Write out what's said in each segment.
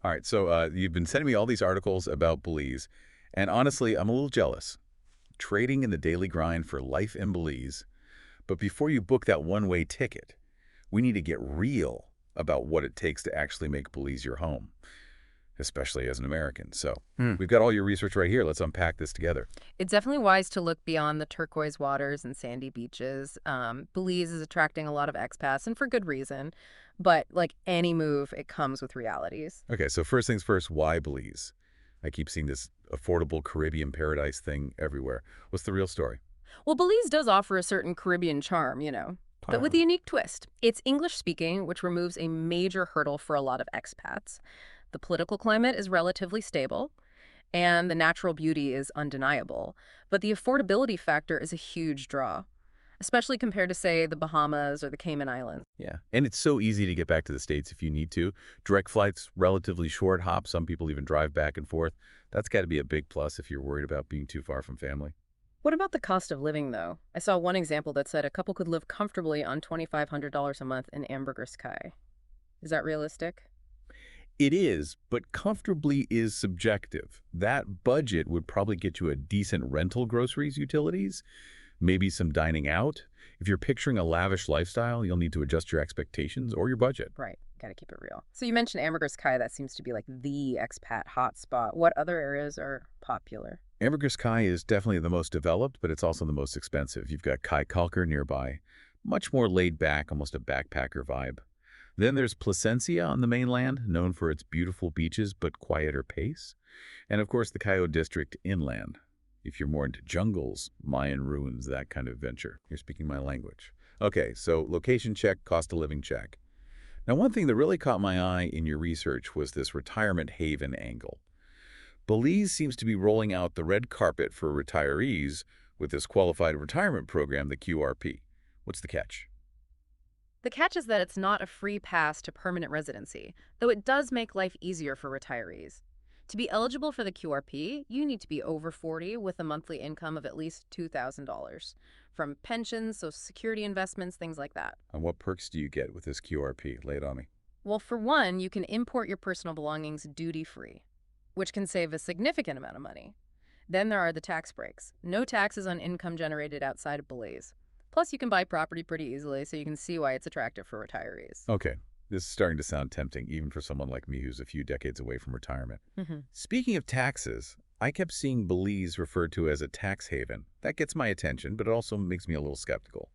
All right, so you've been sending me all these articles about Belize, and honestly, I'm a little jealous. Trading in the daily grind for life in Belize. But before you book that one-way ticket, we need to get real about what it takes to actually make Belize your home, especially as an American. So we've got all your research right here. Let's unpack this together. It's definitely wise to look beyond the turquoise waters and sandy beaches. Belize is attracting a lot of expats, and for good reason. But like any move, it comes with realities. Okay, so first things first, why Belize? I keep seeing this affordable Caribbean paradise thing everywhere. What's the real story? Well, Belize does offer a certain Caribbean charm, but with a unique twist. It's English speaking, which removes a major hurdle for a lot of expats. The political climate is relatively stable, and the natural beauty is undeniable. But the affordability factor is a huge draw, especially compared to, say, the Bahamas or the Cayman Islands. Yeah, and it's so easy to get back to the States if you need to. Direct flights, relatively short hops. Some people even drive back and forth. That's got to be a big plus if you're worried about being too far from family. What about the cost of living, though? I saw one example that said a couple could live comfortably on $2,500 a month in Ambergris Sky. Is that realistic? It is, but comfortably is subjective. That budget would probably get you a decent rental, groceries, utilities, maybe some dining out. If you're picturing a lavish lifestyle, you'll need to adjust your expectations or your budget. Right. Gotta keep it real. So you mentioned Ambergris Sky. That seems to be like the expat hotspot. What other areas are popular? Ambergris Kai is definitely the most developed, but it's also the most expensive. You've got Kai Kalker nearby, much more laid back, almost a backpacker vibe. Then there's Placencia on the mainland, known for its beautiful beaches but quieter pace. And of course, the Cayo district inland. If you're more into jungles, Mayan ruins, that kind of adventure. You're speaking my language. Okay, so location check, cost of living check. Now, one thing that really caught my eye in your research was this retirement haven angle. Belize seems to be rolling out the red carpet for retirees with this qualified retirement program, the QRP. What's the catch? The catch is that it's not a free pass to permanent residency, though it does make life easier for retirees. To be eligible for the QRP, you need to be over 40 with a monthly income of at least $2,000 from pensions, social security investments, things like that. And what perks do you get with this QRP? Lay it on me. Well, for one, you can import your personal belongings duty-free, which can save a significant amount of money. Then there are the tax breaks. No taxes on income generated outside of Belize. Plus, you can buy property pretty easily, so you can see why it's attractive for retirees. Okay, this is starting to sound tempting, even for someone like me who's a few decades away from retirement. hmm Speaking of taxes, I kept seeing Belize referred to as a tax haven. That gets my attention, but it also makes me a little skeptical.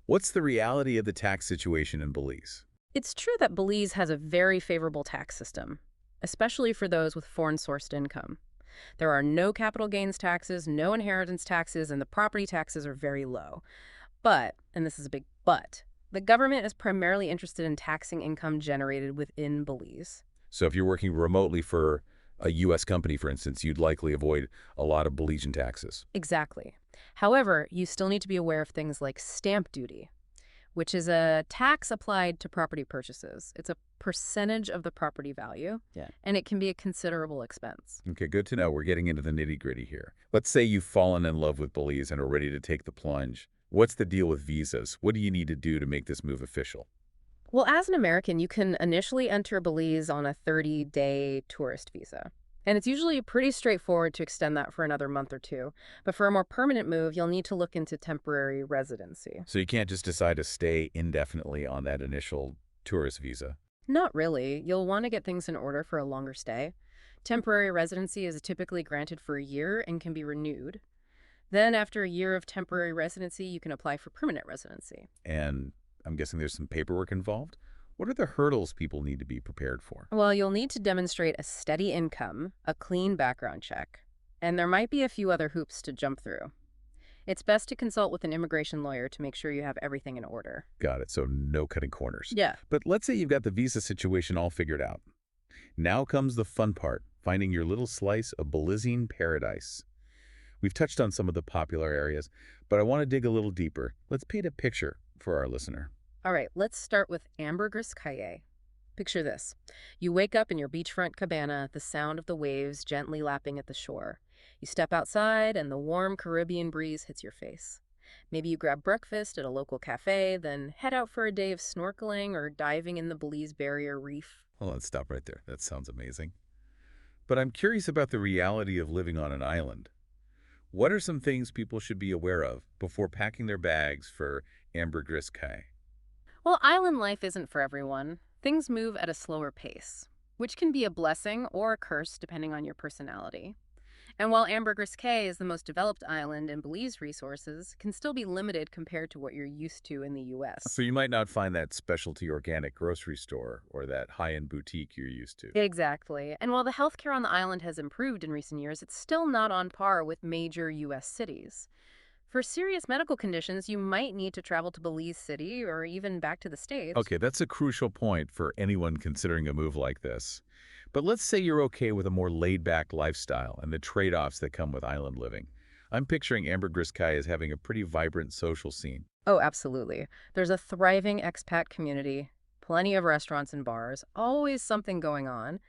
What's the reality of the tax situation in Belize? It's true that Belize has a very favorable tax system, especially for those with foreign-sourced income. There are no capital gains taxes, no inheritance taxes, and the property taxes are very low. But, and this is a big but, the government is primarily interested in taxing income generated within Belize. So if you're working remotely for a U.S. company, for instance, you'd likely avoid a lot of Belizean taxes. Exactly. However, you still need to be aware of things like stamp duty, which is a tax applied to property purchases. It's a percentage of the property value, Yeah. and it can be a considerable expense. Okay, good to know. We're getting into the nitty-gritty here. Let's say you've fallen in love with Belize and are ready to take the plunge. What's the deal with visas? What do you need to do to make this move official? Well, as an American, you can initially enter Belize on a 30-day tourist visa. And it's usually pretty straightforward to extend that for another month or two. But for a more permanent move, you'll need to look into temporary residency. So you can't just decide to stay indefinitely on that initial tourist visa. Not really. You'll want to get things in order for a longer stay. Temporary residency is typically granted for a year and can be renewed. Then, after a year of temporary residency, you can apply for permanent residency. And I'm guessing there's some paperwork involved. What are the hurdles people need to be prepared for? Well, you'll need to demonstrate a steady income, a clean background check, and there might be a few other hoops to jump through. It's best to consult with an immigration lawyer to make sure you have everything in order. Got it, so no cutting corners. Yeah. But let's say you've got the visa situation all figured out. Now comes the fun part, finding your little slice of Belizean paradise. We've touched on some of the popular areas, but I want to dig a little deeper. Let's paint a picture for our listener. All right, let's start with Ambergris Caye. Picture this. You wake up in your beachfront cabana, the sound of the waves gently lapping at the shore. You step outside, and the warm Caribbean breeze hits your face. Maybe you grab breakfast at a local cafe, then head out for a day of snorkeling or diving in the Belize Barrier Reef. Well, let's stop right there. That sounds amazing. But I'm curious about the reality of living on an island. What are some things people should be aware of before packing their bags for Ambergris Caye? Well, island life isn't for everyone. Things move at a slower pace, which can be a blessing or a curse depending on your personality. And while Ambergris Caye is the most developed island in Belize resources, can still be limited compared to what you're used to in the So U.S. you might not find that specialty organic grocery store or that high-end boutique you're used to. Exactly. And while the healthcare on the island has improved in recent years, it's still not on par with major U.S. cities. For serious medical conditions, you might need to travel to Belize City or even back to the States. Okay, that's a crucial point for anyone considering a move like this. But let's say you're okay with a more laid-back lifestyle and the trade-offs that come with island living. I'm picturing Ambergris Caye as having a pretty vibrant social scene. Oh, absolutely. There's a thriving expat community, plenty of restaurants and bars, always something going on.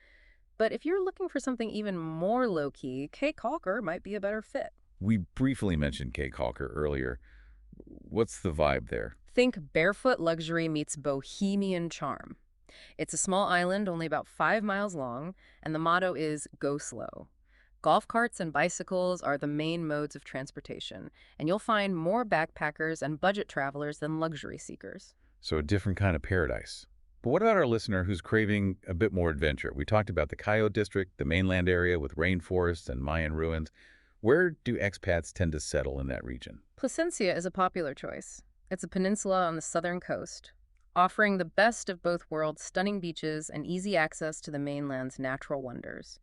But if you're looking for something even more low-key, Cape Caulker might be a better fit. We briefly mentioned Kay Calker earlier. What's the vibe there? Think barefoot luxury meets bohemian charm. It's a small island only about 5 miles long, and the motto is go slow. Golf carts and bicycles are the main modes of transportation, and you'll find more backpackers and budget travelers than luxury seekers. So a different kind of paradise. But what about our listener who's craving a bit more adventure? We talked about the Cayo district, the mainland area with rainforests and Mayan ruins. Where do expats tend to settle in that region? Placencia is a popular choice. It's a peninsula on the southern coast, offering the best of both worlds, stunning beaches and easy access to the mainland's natural wonders.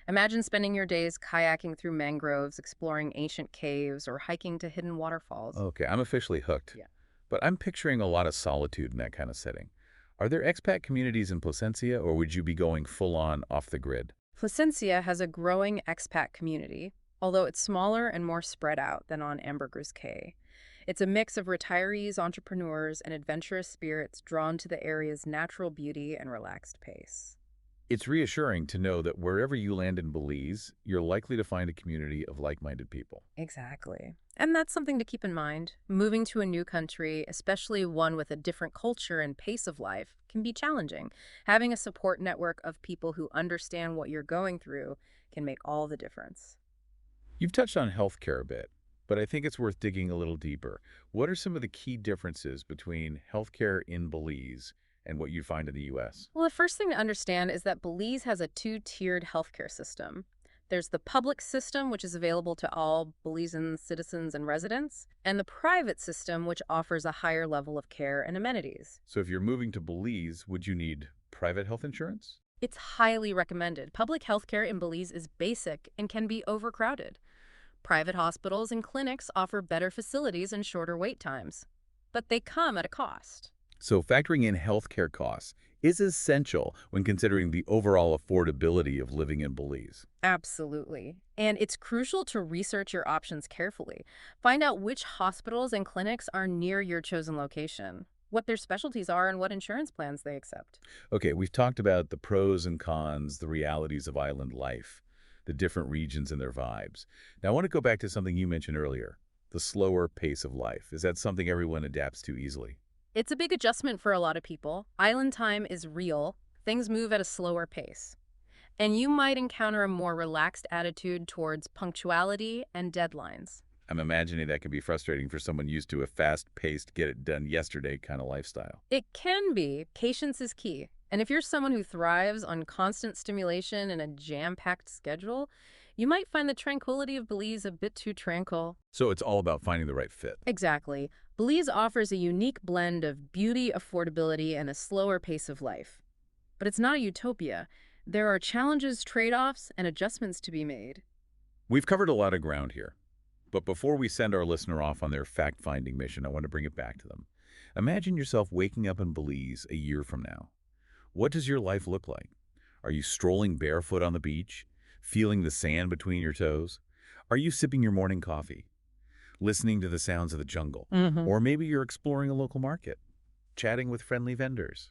Imagine spending your days kayaking through mangroves, exploring ancient caves, or hiking to hidden waterfalls. Okay, I'm officially hooked. Yeah. But I'm picturing a lot of solitude in that kind of setting. Are there expat communities in Placencia, or would you be going full-on off the grid? Placencia has a growing expat community, although it's smaller and more spread out than on Ambergris Caye. It's a mix of retirees, entrepreneurs, and adventurous spirits drawn to the area's natural beauty and relaxed pace. It's reassuring to know that wherever you land in Belize, you're likely to find a community of like-minded people. Exactly. And that's something to keep in mind. Moving to a new country, especially one with a different culture and pace of life, can be challenging. Having a support network of people who understand what you're going through can make all the difference. You've touched on healthcare a bit, but I think it's worth digging a little deeper. What are some of the key differences between healthcare in Belize and what you find in the U.S.? Well, the first thing to understand is that Belize has a two-tiered healthcare system. There's the public system, which is available to all Belizean citizens and residents, and the private system, which offers a higher level of care and amenities. So if you're moving to Belize, would you need private health insurance? It's highly recommended. Public healthcare in Belize is basic and can be overcrowded. Private hospitals and clinics offer better facilities and shorter wait times, but they come at a cost. So factoring in healthcare costs is essential when considering the overall affordability of living in Belize. Absolutely. And it's crucial to research your options carefully. Find out which hospitals and clinics are near your chosen location, what their specialties are, and what insurance plans they accept. Okay, we've talked about the pros and cons, the realities of island life, the different regions and their vibes. Now I want to go back to something you mentioned earlier, the slower pace of life. Is that something everyone adapts to easily? It's a big adjustment for a lot of people. Island time is real. Things move at a slower pace. And you might encounter a more relaxed attitude towards punctuality and deadlines. I'm imagining that can be frustrating for someone used to a fast-paced, get-it-done-yesterday kind of lifestyle. It can be. Patience is key. And if you're someone who thrives on constant stimulation and a jam-packed schedule, you might find the tranquility of Belize a bit too tranquil. So it's all about finding the right fit. Exactly. Belize offers a unique blend of beauty, affordability, and a slower pace of life. But it's not a utopia. There are challenges, trade-offs, and adjustments to be made. We've covered a lot of ground here. But before we send our listener off on their fact-finding mission, I want to bring it back to them. Imagine yourself waking up in Belize a year from now. What does your life look like? Are you strolling barefoot on the beach, feeling the sand between your toes? Are you sipping your morning coffee, listening to the sounds of the jungle? Or maybe you're exploring a local market, chatting with friendly vendors,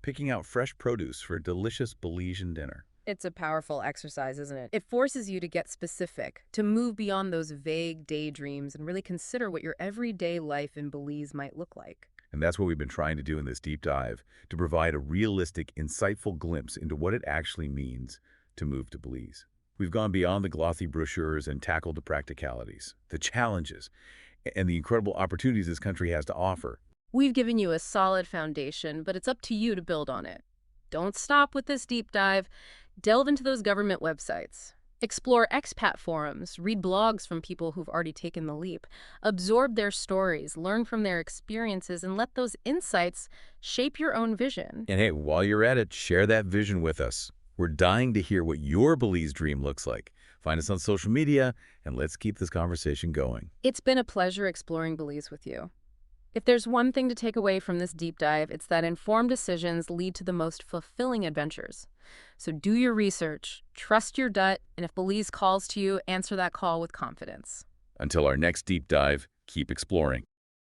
picking out fresh produce for a delicious Belizean dinner. It's a powerful exercise, isn't it? It forces you to get specific, to move beyond those vague daydreams and really consider what your everyday life in Belize might look like. And that's what we've been trying to do in this deep dive, to provide a realistic, insightful glimpse into what it actually means to move to Belize. We've gone beyond the glossy brochures and tackled the practicalities, the challenges, and the incredible opportunities this country has to offer. We've given you a solid foundation, but it's up to you to build on it. Don't stop with this deep dive. Delve into those government websites. Explore expat forums, read blogs from people who've already taken the leap, absorb their stories, learn from their experiences, and let those insights shape your own vision. And hey, while you're at it, share that vision with us. We're dying to hear what your Belize dream looks like. Find us on social media, and let's keep this conversation going. It's been a pleasure exploring Belize with you. If there's one thing to take away from this deep dive, it's that informed decisions lead to the most fulfilling adventures. So do your research, trust your gut, and if Belize calls to you, answer that call with confidence. Until our next deep dive, keep exploring.